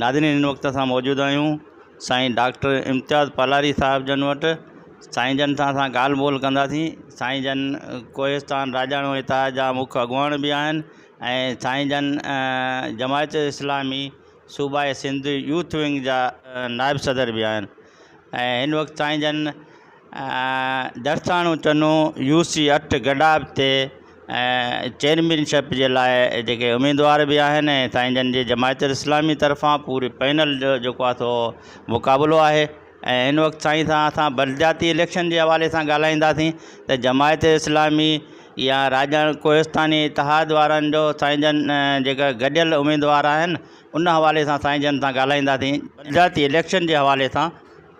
नाज़रीन, इन वक्त असां मौजूद आहियूं साईं डॉक्टर इम्तियाज़ पलारी साहिब जन वटि। साईं जन सां असां ॻाल्हि ॿोल कंदासीं। साईं जन कोहिस्तान राजाणो इतिहाद जा मुख्य अॻुवाण बि आहिनि ऐं साईं जन जमायत इस्लामी सूबाए सिंध यूथ विंग जा नायब सदर भी आहिनि। ऐं हिन वक़्तु साईं जन दरसाणो चनो UC 8 गडाब ते चेयरमैनशिप जे लाइ जेके उम्मीदवार भी आहिनि ऐं साईं जन जी जमायत इस्लामी तरफ़ां पूरे पैनल जो जेको आहे सो मुक़ाबिलो आहे। ऐं हिन वक़्तु साईं सां असां बलदियाती इलेक्शन जे हवाले सां ॻाल्हाईंदासीं त जमायत इस्लामी या राजाणो कोहिस्तानी इतिहाद वारनि जो साईं जन जेका गॾियल उम्मीदवार आहिनि उन हवाले सां साईं जन सां ॻाल्हाईंदासीं। बलदियाती इलेक्शन जे हवाले सां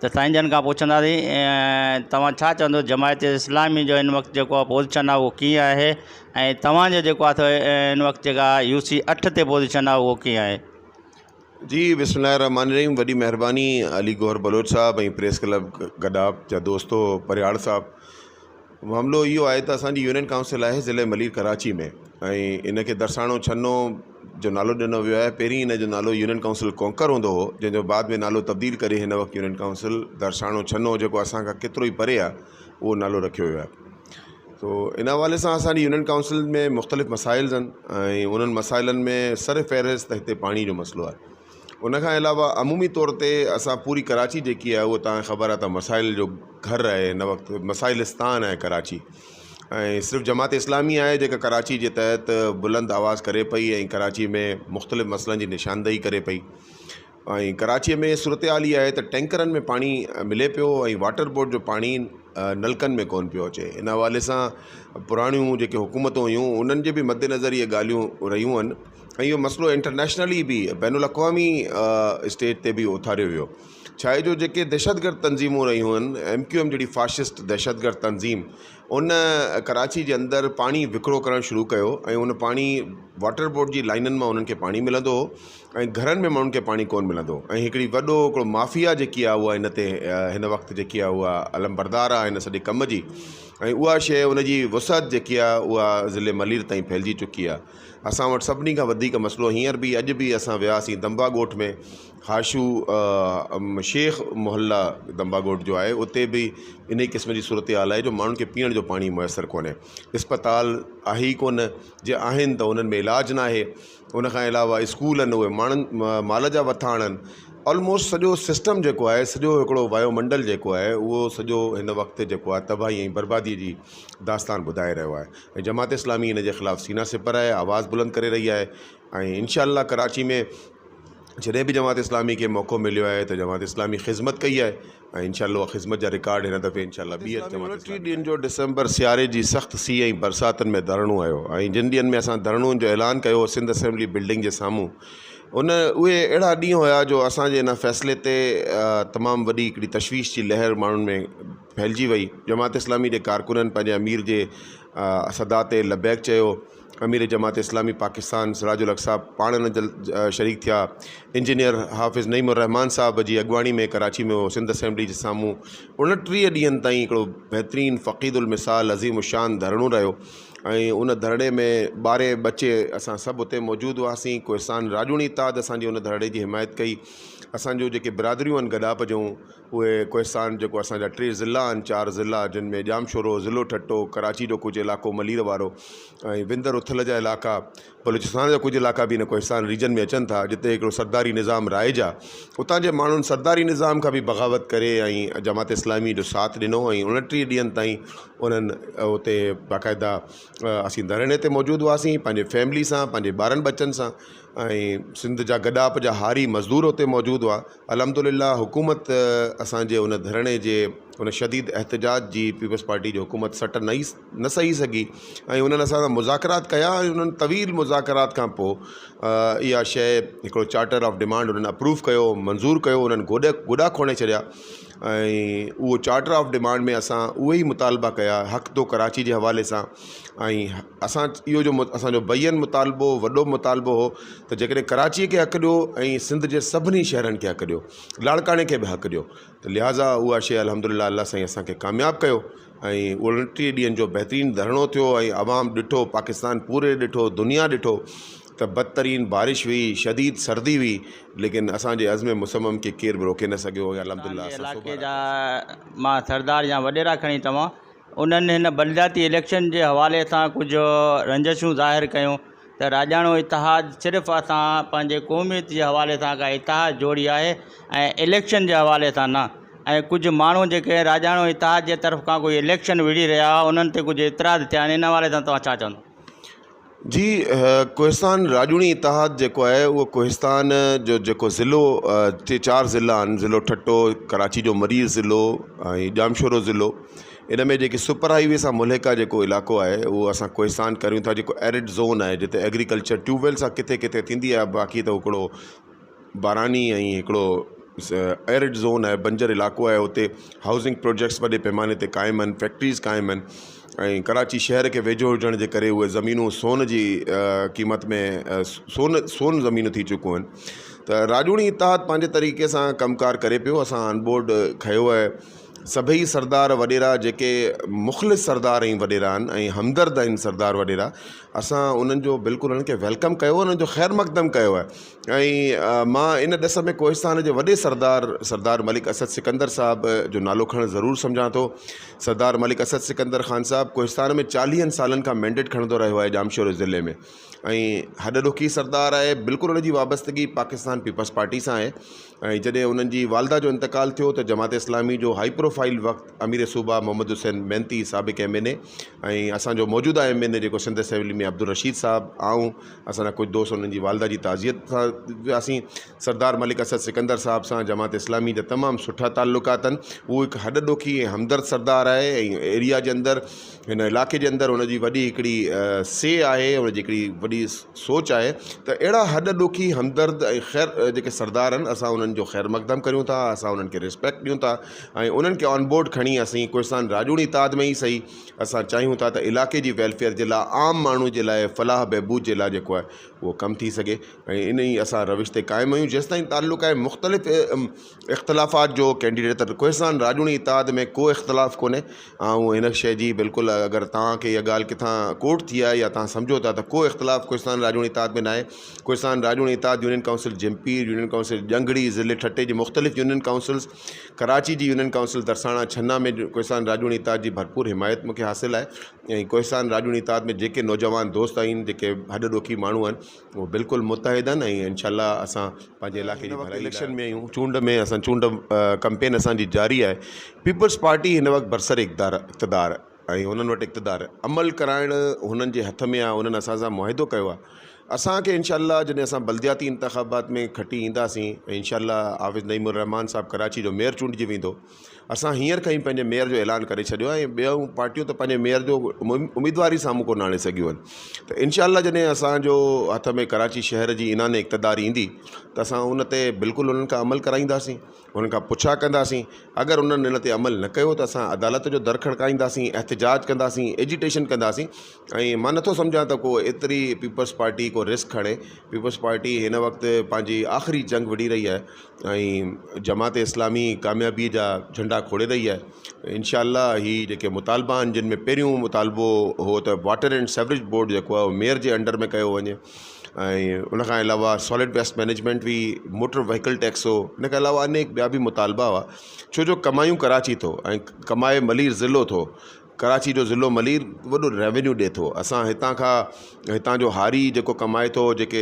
त साईं जन खां पुछंदासीं तव्हां छा चवंदो जमायत इस्लामी जो हिन वक़्तु जेको आहे पोज़ीशन आहे उहो कीअं आहे ऐं तव्हांजो जेको आहे हिन वक़्तु जेका UC 8 ते पोज़ीशन आहे उहो कीअं आहे? जी, बिस्मिल्लाहिर्रहमानिर्रहीम। वॾी महिरबानी अली गौहर बलोच साहब ऐं प्रेस क्लब गडाब जा दोस्तो परियाड़ साहब। मामिलो इहो आहे त असांजी यूनियन काउंसिल आहे ज़िले मलीर कराची में ऐं इनखे दरसाणो छन्नो जो नालो ॾिनो वियो आहे। पहिरीं इन जो नालो यूनियन काउंसिल कोंकर हूंदो हो, जंहिंजो बाद में नालो तब्दील करे हिन वक़्तु यूनियन काउंसिल दरसाणो छन्नो जेको असांखां केतिरो ई परे आहे उहो नालो रखियो वियो आहे। तो इन हवाले सां असांजी यूनियन काउंसिल में मुख़्तलिफ़ मसाइल आहिनि ऐं उन्हनि मसाइलनि में सर फ़हरिस्त हिते पाणी जो मसइलो आहे। उनखां अलावा अमूमी तौर ते असां पूरी कराची जेकी आहे उहो तव्हांखे ख़बर आहे त मसाइल जो घर आहे। हिन वक़्तु मसाइलिस्तान आहे कराची ऐं सिर्फ़ु जमात इस्लामी आहे जेका कराची जे तहत बुलंद आवाज़ करे पई ऐं कराची में मुख़्तलिफ़ मसइलनि जी निशानदेही करे पई। ऐं कराचीअ में सूरत हाल इहा आहे त टैंकरनि में पाणी मिले पियो ऐं वाटर बोर्ड जो पाणी नलकनि में कोन पियो अचे। इन हवाले सां पुराणियूं जेके हुकूमतूं हुयूं उन्हनि जे बि मद्देनज़र इहे ॻाल्हियूं रहियूं आहिनि ऐं इहो मसइलो इंटरनेशनली बि बैनुल अक़वामी स्टेज ते बि उथारियो वियो। छा आहे जो जेके दहशतगर्द तंज़ीमूं रहियूं आहिनि MQM जहिड़ी फाशिस्ट दहशतगर्द तंज़ीम उन कराची जे अंदरि पाणी विकिरो करणु शुरू कयो ऐं उन पाणी वाटर बोर्ड जी लाइननि मां उन्हनि खे पाणी मिलंदो हो ऐं घरनि में माण्हुनि खे पाणी कोन मिलंदो ऐं हिकिड़ी हिकिड़ो माफ़िया जेकी आहे उहा हिन वक़्तु जेकी आहे उहा अलमबरदार आहे हिन सॼे कम जी ऐं उहा शइ उनजी वसअत जेकी आहे उहा ज़िले मलीर ताईं फैलिजी चुकी आहे। असां वटि सभिनी खां वधीक मसइलो हींअर बि अॼु बि असां वियासीं दंबा ॻोठ में हाशू शेख मोहल्ला दंबा ॻोठ जो आहे, उते बि इन ई क़िस्म जी सूरत हाल आहे जो माण्हुनि खे पीअण जो पाणी मुयसरु कोन्हे। इस्पताल आहे ई कोन, जे आहिनि त उन्हनि में इलाजु न आहे। उनखां अलावा स्कूल आहिनि उहे माण्हुनि माल जा वथा आणनि। ऑलमोस्ट सॼो सिस्टम जेको आहे सॼो हिकिड़ो वायुमंडल जेको आहे उहो सॼो हिन वक़्तु जेको आहे तबाही ऐं बर्बादीअ जी दास्तान ॿुधाए रहियो आहे ऐं जमात इस्लामी इन जे ख़िलाफ़ु सीना सिपर आहे, आवाज़ बुलंद करे रही आहे। ऐं इंशाअल्लाह कराची में जॾहिं बि जमात इस्लामी खे मौक़ो मिलियो आहे त जमात इस्लामी ख़िदमत कई आहे ऐं इंशाअल्लाह ख़िदमत जा रिकॉर्ड हिन दफ़े इंशाअल्लाह 20 ॾींहंनि जो डिसंबर सियारे जी सख़्तु सीउ ऐं बरसातनि में धरणो आयो ऐं जिन ॾींहंनि में असां धरणुनि जो ऐलान कयो सिंध असेंबली बिल्डिंग जे साम्हूं, उहे अहिड़ा ॾींहं हुया जो असांजे इन फ़ैसिले ते तमामु वॾी हिकिड़ी तशवीश जी लहर माण्हुनि में फैलिजी वई। जमात इस्लामी जे कारकुननि पंहिंजे अमीर जे सदा ते लबैक चयो। अमीर जमात इस्लामी पाकिस्तान सिराजुल हक़ साहब पाण इन शरीक थिया। इंजीनियर हाफ़िज़ नईमुर रहमान साहब जी अॻुवाणी में कराची में हो सिंध असेंबली जे साम्हूं 29 ॾींहंनि ताईं हिकिड़ो बहितरीनु फ़क़ीदुल मिसाल अज़ीम उशान धरणो रहियो ऐं उन धरणे में ॿारे बचे असां सभु उते मौजूदु हुआसीं। कोहिस्तान राजूणी इतिहाद असांजी उन धरणे जी हिमायत कई। असांजो जेके बिरादरियूं आहिनि गडाप जूं उहे कोहिस्तान जेको असांजा 3 ज़िला आहिनि 4 ज़िला जिन में जामशोरो ज़िलो ठट्टो कराची जो कुझु इलाइक़ो मलीर वारो ऐं विंदर उथल जा इलाइक़ा बलूचिस्तान जा कुझु इलाइक़ा बि हिन कोहिस्तान रीजन में अचनि था जिते हिकिड़ो सरदारी निज़ाम राइज आहे। उतां जे माण्हुनि सरदारी निज़ाम खां बि बग़ावत करे ऐं जमात इस्लामी जो साथ ॾिनो ऐं 29 ॾींहंनि ताईं उन्हनि उते बाक़ाइदा असीं धरणे ते मौजूदु हुआसीं पंहिंजे फैमिली सां पंहिंजे ॿारनि बच्चनि सां ऐं सिंध जा गडाप जा हारी मज़दूर उते मौजूदु हुआ। अल्हम्दुलिल्लाह हुकूमत असांजे उन धरणे जे उन शदीद एहतजाज जी पीपल्स पार्टी जी हुकूमत सट न सही सघी ऐं उन्हनि असां सां मुज़ाकरात कया ऐं उन्हनि तवील मुज़ाकरात खां पोइ इहा शइ हिकिड़ो चार्टर ऑफ डिमांड उन्हनि अप्रूव कयो, मंज़ूर कयो। उन्हनि गोॾा खोणे छॾिया ऐं उहो चार्टर ऑफ डिमांड में असां उहे ई मुतालबा कया हक़ दो कराची जे हवाले सां ऐं असां इहो जो असांजो बयन मुतालबो वॾो मुतालबो हो त जेकॾहिं कराचीअ खे हक़ ॾियो ऐं सिंध जे सभिनी शहरनि खे हक़ ॾियो, लाड़काणे खे बि हक़ ॾियो, त लिहाज़ा उहा शइ अल्हम्दुलिल्लाह अल्लाह साईं असांखे कामयाबु कयो ऐं 29 ॾींहंनि जो बहितरीनु धरणो थियो ऐं आवाम ॾिठो, पाकिस्तान पूरे ॾिठो, दुनिया ॾिठो त बदतरीन बारिश हुई, शदीद सर्दी हुई, लेकिन असांजे अज़्म मुसम्मम खे केर बि रोके न सघियो। अल्हम्दुलिल्लाह असां इलाइक़े जा मां सरदार या वॾेरा खणी तव्हां उन्हनि हिन बलदियाती इलेक्शन जे हवाले सां कुझु रंजशूं ज़ाहिर कयूं त राजाणो इतिहाद सिर्फ़ु असां पंहिंजे क़ौमियत जे हवाले सां का इतिहाद जोड़ी आहे ऐं इलेक्शन जे हवाले सां न, ऐं कुझु माण्हू जेके राजाणो इतिहाद जे तरफ़ खां कोई इलेक्शन विढ़ी रहिया उन्हनि ते कुझु इतराज़ थिया आहिनि, इन हवाले सां तव्हां छा चवंदो? जी, कोहिस्तान राजूणी इतिहाद जेको आहे उहो कोहिस्तान जो जेको ज़िलो, 4 ज़िला आहिनि, ज़िलो ठट्टो, कराची जो मरीज़ ज़िलो ऐं जामशोरो ज़िलो, इन में जेकी सुपर हाईवे सां मुल्हिका जेको इलाइक़ो आहे उहो असां कोहिस्तान करियूं था, जेको एरिड ज़ोन आहे जिते एग्रीकल्चर ट्यूबवेल सां किथे किथे थींदी आहे, बाक़ी त हिकिड़ो बारानी ऐं हिकिड़ो एरिड ज़ोन आहे, बंजर इलाइक़ो आहे। उते हाउसिंग प्रोजेक्ट्स वॾे पैमाने ते क़ाइमु आहिनि, फैक्ट्रीज़ क़ाइमु आहिनि, ऐं कराची शहर के वेझो हुजण जे करे उहे ज़मीनूं सोन जी क़ीमत में सोन ज़मीनूं थी चुकियूं आहिनि। त राजूणी इतिहाद पंहिंजे तरीक़े सां कमकार करे पियो। असां ऑनबोर्ड खयो आहे सभई सरदार वॾेरा जेके मुख़लिस सरदार ऐं वॾेरा आहिनि ऐं हमदर्द आहिनि सरदार वॾेरा, असां उन्हनि जो बिल्कुलु उन्हनि खे वेलकम कयो, उन्हनि जो ख़ैरु मक़दम कयो आहे। ऐं मां इन ॾिस में कोहिस्तान जे वॾे सरदार मलिक असद सिकंदर साहब जो नालो खणणु ज़रूरु सम्झां थो। सरदार मलिक असद सिकंदर ख़ान साहब कोहिस्तान में 40 सालनि खां मैंडेट खणंदो रहियो आहे जामशोरो ज़िले में, ऐं हॾॾुखी सरदार आहे। बिल्कुलु उनजी वाबस्तगी पाकिस्तान पीपल्स पार्टी सां आहे। ऐं जॾहिं उन्हनि जी वालदा जो इंतकाल थियो त जमात इस्लामी जो हाई प्रोफाइल वक़्तु अमीर सूबा मोहम्मद हुसैन मेहनती साबिक़ MNA ऐं असांजो मौजूदा MNA जेको सिंध असेंबली में अब्दुल रशीद साहब ऐं असांजा कुझु दोस्त उन्हनि जी वालदा जी ताज़ियत सां वियासीं। सरदार मलिक असद सिकंदर साहब सां जमात इस्लामी जा तमामु सुठा ताल्लुकात आहिनि। उहो हिकु हॾॾुखी ऐं हमदर्द सरदार आहे ऐं एरिया जे अंदरि, हिन इलाइक़े जे अंदरि उनजी वॾी हिकिड़ी से आहे, उनजी हिकिड़ी वॾी सोच आहे। त अहिड़ा हॾॾुखी हमदर्द ऐं ख़ैर जेके सरदार आहिनि, असां उन्हनि जो ख़ैरु मक़दम करियूं था, असां उन्हनि खे रिस्पेक्ट ॾियूं था ऐं उन्हनि खे ऑन बोर्ड खणी असीं कोहिस्तान राजूणी इतिहाद में ई सही असां चाहियूं था त इलाइक़े जी वेलफेयर जे लाइ, आम माण्हू जे लाइ, फलाह बहबूद जे लाइ जेको आहे उहो कमु थी सघे। ऐं इन ई असां रविश ते क़ाइमु आहियूं। जेसिताईं ताल्लुक़ आहे मुख़्तलिफ़ इख़्तिलाफ़ात जो कैंडिडेट, त कोहिस्तान राजूणी इतिहाद में को इख़्तिलाफ़ कोन्हे। ऐं हिन शइ जी बिल्कुलु अगरि तव्हांखे इहा ॻाल्हि किथां कोट थी आहे या तव्हां सम्झो था त को इख़्तिलाफ़ कोहिस्तान राजूणी इतिहाद में न आहे। कोहिस्तान राजूणी इतिहाद यूनियन काउंसिल जमपीर, यूनियन काउंसिल जंगड़ी, ज़िले ठट्टे जी मुख़्तलिफ़ यूनियन काउंसिल्स, कराची जी यूनियन काउंसिल दरसाना छन्ना में कोहिस्तान राजूणी इतिहाद जी भरपूर हिमायत मूंखे हासिलु आहे। ऐं कोहिस्तान राजूणी इतिहाद में जेके नौजवान दोस्त आहिनि, जेके हॾॾुखी माण्हू आहिनि, उहे बिल्कुलु मुतहिद आहिनि ऐं इंशाअल्लाह असां पंहिंजे इलाइक़े जी इलेक्शन में आहियूं, चूंड में असां चूंड कैंपेन असांजी जारी आहे। पीपल्स पार्टी हिन वक़्तु बरसर इक़्तिदार ऐं हुननि वटि इक़्तिदार अमल कराइणु हुननि जे हथ में आहे। उन्हनि असां सां मुआहिदो कयो आहे। असांखे इंशाअल्लाह जॾहिं असां बलदियाती इंतख़ाबात में खटी ईंदासीं, इंशाअल्लाह आबिद नईमुर रहमान साहब कराची जो मेयर चूंडिजी वेंदो। असां हींअर खां ई पंहिंजे मेयर जो ऐलान करे छॾियो आहे ऐं ॿियूं पार्टियूं त पंहिंजे मेयर जो उम्मीदवार ई साम्हूं कोन आणे सघियूं आहिनि। त इंशाअल्लाह जॾहिं असांजो हथ में कराची शहर जी इनान इक़्तिदार ईंदी त असां उन ते बिल्कुलु उन्हनि खां अमल कराईंदासीं, उन्हनि खां पुछा कंदासीं। अगरि उन्हनि इन ते अमल न कयो त असां अदालत जो दर खड़काईंदासीं, एहतिजाज कंदासीं, एजिटेशन कंदासीं। ऐं मां नथो सम्झां त को एतिरी पीपल्स पार्टी को रिस्क खणे। पीपल्स पार्टी हिन वक़्तु पंहिंजी आख़िरी जंग विढ़ी रही आहे ऐं जमात इस्लामी कामयाबी जा झंडा खोड़े रही आहे। इंशाअल्लाह ही जेके मुतालबा आहिनि, जिन में पहिरियों मुतालबो हो त वाटर एंड सेवरेज बोर्ड जेको आहे मेयर जे अंडर में कयो वञे, ऐं उनखां अलावा सॉलिड वेस्ट मैनेजमेंट बि, मोटर व्हीकल टैक्स हो, इन खां अलावा अनेक ॿिया बि मुतालबा हुआ। छो जो कमायूं कराची थो ऐं कमाए मलीर ज़िलो थो। कराची जो ज़िलो मलीर वॾो रेवेन्यू ॾिए थो। असां हितां जो हारी जेको कमाए थो, जेके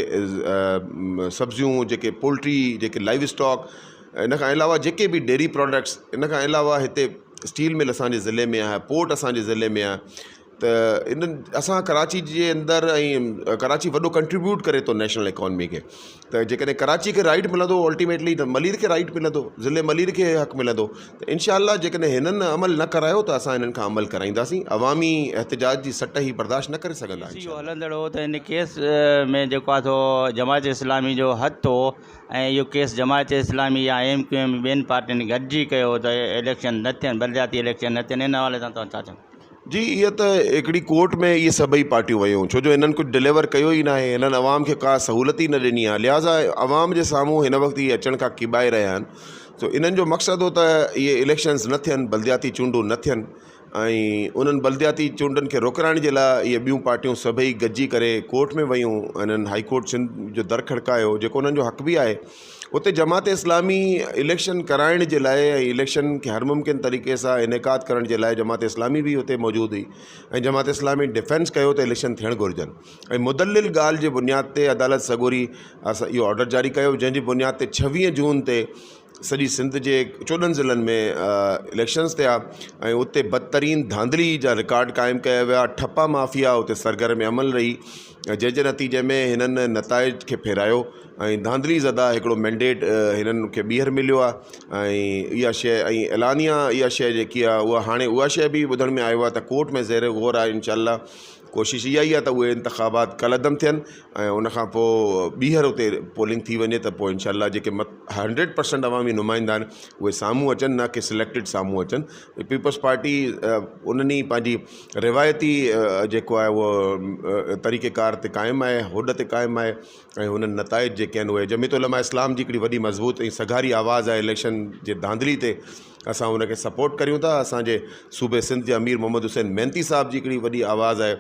सब्जियूं, जेके पोल्ट्री, जेके लाइव स्टॉक, इन खां अलावा जेके बि डेयरी प्रोडक्ट्स, इन खां अलावा हिते स्टील मिल असांजे ज़िले में आहे, पोर्ट असांजे ज़िले में आहे। त इन्हनि असां कराची जे अंदरि, ऐं कराची वॾो कंट्रीब्यूट करे थो नेशनल इकॉनमी खे। त जेकॾहिं कराची खे राइट मिलंदो अल्टीमेटली त मलीर खे राइट मिलंदो, ज़िले मलीर खे हक़ मिलंदो। त इंशाअल्लाह जेकॾहिं हिननि अमल न करायो त असां हिननि खां अमल कराईंदासीं। अवामी एहतिजाज जी सट ही बर्दाश्त न करे सघंदा। इहो हलंदड़ हो त इन केस में जेको आहे सो जमायत इस्लामी जो हथु हो ऐं इहो केस जमायत इस्लामी या MQM ॿियनि पार्टियुनि गॾिजी कयो त इलेक्शन न थियनि, बलदियाती इलेक्शन न थियनि। इन हवाले सां तव्हां छा चवंदा? जी, इहा त हिकिड़ी कोर्ट में इहे सभई पार्टियूं वयूं, छो जो हिननि कुझु डिलीवर कयो ई न आहे। हिननि अवाम खे का सहूलियत ई न ॾिनी आहे, लिहाज़ा अवाम जे साम्हूं हिन वक़्तु इहे अचण खां किबाए रहिया आहिनि। सो इन्हनि जो मक़सदु हो त इहे इलेक्शन्स न थियनि, बलदियाती चूंडूं न थियनि। ऐं उन्हनि बल्दियाती चूंडनि खे रोकराइण जे लाइ इहे ॿियूं पार्टियूं सभई गॾिजी करे कोर्ट में वयूं। इन्हनि हाई कोर्ट सिंध जो दर खड़कायो, जेको उन्हनि जो हक़ बि आहे। उते जमात इस्लामी इलेक्शन कराइण जे लाइ ऐं इलेक्शन खे हर मुमकिन तरीक़े सां इनेकाद करण जे लाइ जमात इस्लामी बि उते मौजूदु हुई ऐं जमात इस्लामी डिफेंस कयो त इलेक्शन थियणु घुरिजनि। ऐं मुदलिल ॻाल्हि जे बुनियाद ते अदालत सॻोरी असां इहो ऑर्डर जारी कयो, जंहिंजी बुनियाद ते 26 जून ते सॼी सिंध जे 14 ज़िलनि में इलेक्शन्स थिया ऐं उते बदतरीन धांधली जा रिकॉर्ड क़ाइमु कया विया। ठप्पा माफ़िया उते सरगर्म अमल रही, जंहिंजे नतीजे में हिननि नताइज खे फेरायो ऐं धांधली ज़दा हिकिड़ो मैंडेट हिननि खे ॿीहर मिलियो आहे। ऐं इहा शइ ऐं एलानिया इहा शइ जेकी आहे उहा हाणे उहा शइ बि ॿुधण में आयो आहे त कोर्ट में ज़ेर ग़ौर आहे। इंशाअल्लाह कोशिशि इहा ई आहे त उहे इंतख़ाबात कलदम थियनि ऐं उनखां पोइ ॿीहर उते पोलिंग थी वञे त पोइ इंशाअल्लाह जेके 100% अवामी नुमाइंदा आहिनि उहे साम्हूं अचनि, न कि सिलेक्टेड साम्हूं अचनि। पीपल्स पार्टी उन्हनि पंहिंजी रिवायती जेको आहे उहो तरीक़ेकार ते क़ाइमु आहे, होड ते क़ाइमु आहे ऐं हुननि नताइज जेके आहिनि उहे जमीयत उलमा इस्लाम जी हिकिड़ी वॾी मज़बूत ऐं सघारी आवाज़ आहे इलेक्शन जे धांधली ते। असां उनखे सपोर्ट करियूं था। असांजे सूबे सिंध जे अमीर मोहम्मद हुसैन मेहनती साहब जी हिकिड़ी वॾी आवाज़ आहे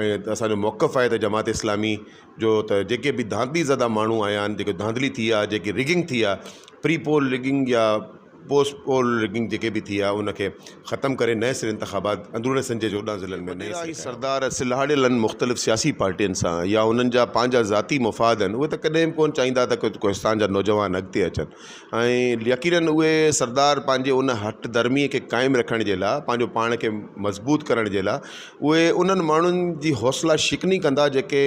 ऐं असांजो मौक़िफ़ आहे त जमात इस्लामी जो त जेके बि धांधली ज़दा माण्हू आया आहिनि, जेके धांधली थी आहे, जेकी रिगिंग थी आहे, प्री पोल रिगिंग या पोस्ट पोल रिगिंग जेके बि थी आहे उनखे ख़तमु करे नए सिरे इंतख़ाबात अंदरूनी सिंध जे 14 ज़िलनि में नए सरदार सिलहाड़ियल आहिनि मुख़्तलिफ़ सियासी पार्टियुनि सां या उन्हनि जा पंहिंजा ज़ाती मुफ़ाद आहिनि। उहे त कॾहिं बि कोन चाहींदा त कोहिस्तान जा नौजवान अॻिते अचनि ऐं यकीनन उहे सरदार पंहिंजे उन हट धर्मीअ खे क़ाइमु रखण जे लाइ, पंहिंजो पाण खे मज़बूत करण जे लाइ उहे उन्हनि माण्हुनि जी हौसला शिकनी कंदा जेके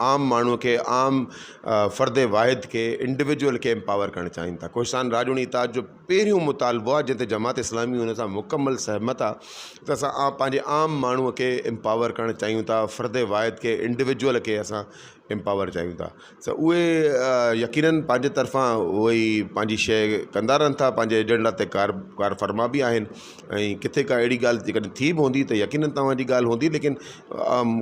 आम माण्हूअ खे, आम फ़र्द वाहिद खे, इंडिविजुअल खे एम्पावर करणु चाहिनि था। कोहिस्तान राजूनी ताज जो पहिरियों मुतालबो आहे जंहिं ते जमात इस्लामी हुन सां मुकमल सहमत आहे त असां पंहिंजे आम माण्हूअ खे एम्पावर करणु चाहियूं था, फ़र्द वाहिद खे, इंडिविजुअल खे असां एम्पावर चाहियूं था। त उहे यकीनन पंहिंजे तरफ़ां उहे ई पंहिंजी शइ कंदा रहनि था, पंहिंजे एजेंडा ते कार फरमा बि आहिनि ऐं किथे का अहिड़ी ॻाल्हि जेकॾहिं थी बि हूंदी त यकीनन तव्हांजी ॻाल्हि हूंदी, लेकिन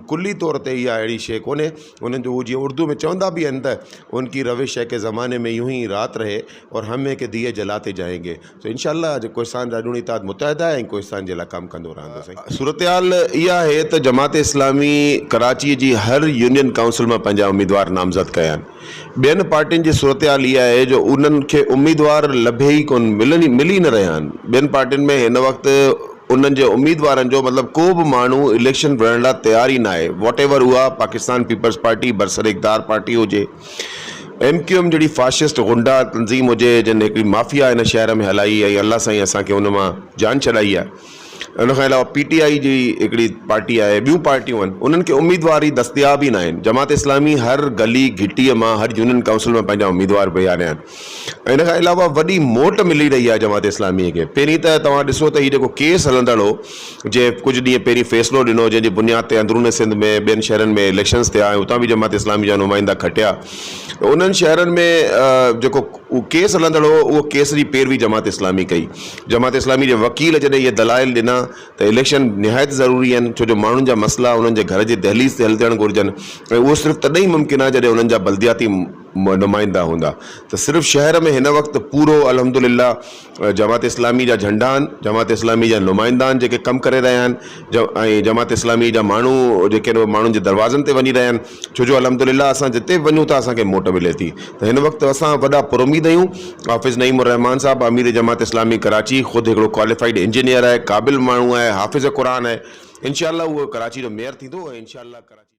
कुल्ली तौर ते इहा अहिड़ी शइ कोन्हे। उन्हनि जो जीअं उर्दू में चवंदा बि आहिनि त उनकी रविश है कि ज़माने में यूं ही रात रहे और हम के दिए जलाते जाएंगे। तो इंशाअल्लाह जो कोहिस्तान राजूनी इत्तेहाद मुतहदा ऐं कोहिस्तान जे लाइ कमु कंदो रहंदो। सूरत हाल इहा आहे त जमात इस्लामी कराची जी हर यूनियन काउंसिल में पंहिंजा उम्मीदवार नामज़द कया आहिनि। ॿियनि पार्टियुनि जी सूरत हाल इहा आहे जो उन्हनि खे उम्मीदवार लभे ई कोन, मिली न रहिया आहिनि। ॿियनि पार्टियुनि में हिन वक़्तु उन्हनि जे उम्मीदवारनि जो मतिलबु को बि माण्हू इलेक्शन विढ़ण लाइ तयार ई न आहे। वॉट एवर उहा पाकिस्तान पीपल्स पार्टी बरसर इक़्तिदार पार्टी हुजे, MQM जहिड़ी फाशिस्ट गुंडा तंज़ीम हुजे जिन हिकिड़ी माफ़िया हिन शहर में हलाई ऐं अल्लाह साईं असांखे उन मां जान छॾाई आहे। उनखां अलावा PTI जी हिकिड़ी पार्टी आहे, ॿियूं पार्टियूं आहिनि, उन्हनि खे उम्मीदवार ई दस्तियाब ई न आहिनि। जमात इस्लामी हर गली घिटीअ मां, हर यूनियन काउंसिल में पंहिंजा उम्मीदवार बीहारिया आहिनि। इन खां अलावा वॾी मोट मिली रही आहे जमात इस्लामीअ खे। पहिरीं त तव्हां ॾिसो त हीउ जेको केस हलंदड़ हो, जे कुझु ॾींहं पहिरीं फ़ैसिलो ॾिनो जंहिंजी बुनियाद ते अंदरूनी सिंध में ॿियनि शहरनि में इलेक्शन्स थिया ऐं उतां बि जमात इस्लामी जा नुमाइंदा खटिया। उन्हनि शहरनि में जेको केस हलंदड़ हो उहो केस जी पैरवी जमात इस्लामी कई। जमात इस्लामी जे वकील जॾहिं इहे दलाइल ॾिना त इलेक्शन निहायत ज़रूरी आहिनि, छो जो माण्हुनि जा मसइला उन्हनि जे घर जे दहलीज़ ते हल थियणु घुरिजनि ऐं उहो सिर्फ़ु तॾहिं ई मुमकिन आहे जॾहिं उन्हनि जा बल्दियाती नुमाइंदा हूंदा। त सिर्फ़ु शहर में हिन वक़्तु पूरो अल्हम्दुलिल्लाह जमात इस्लामी जा झंडा आहिनि, जमात इस्लामी जा नुमाइंदा आहिनि जेके कमु करे रहिया आहिनि ऐं जमात इस्लामी जा माण्हू जेके माण्हुनि जे दरवाज़नि ते वञी रहिया आहिनि, छो जो अल्हम्दुलिल्लाह असां जिते बि वञूं था असांखे मोट मिले थी। त हिन वक़्तु असां वॾा पुरुमीद आहियूं। हाफ़िज़ नईमुर रहमान साहब अमीर जमात इस्लामी कराची ख़ुदि हिकिड़ो क्वालिफाइड इंजीनियर आहे, क़ाबिल माण्हू आहे, हाफ़िज़ क़ुरान आहे। इंशाअल्लाह उहो कराची जो मेयर थींदो ऐं इंशाअल्लाह कराची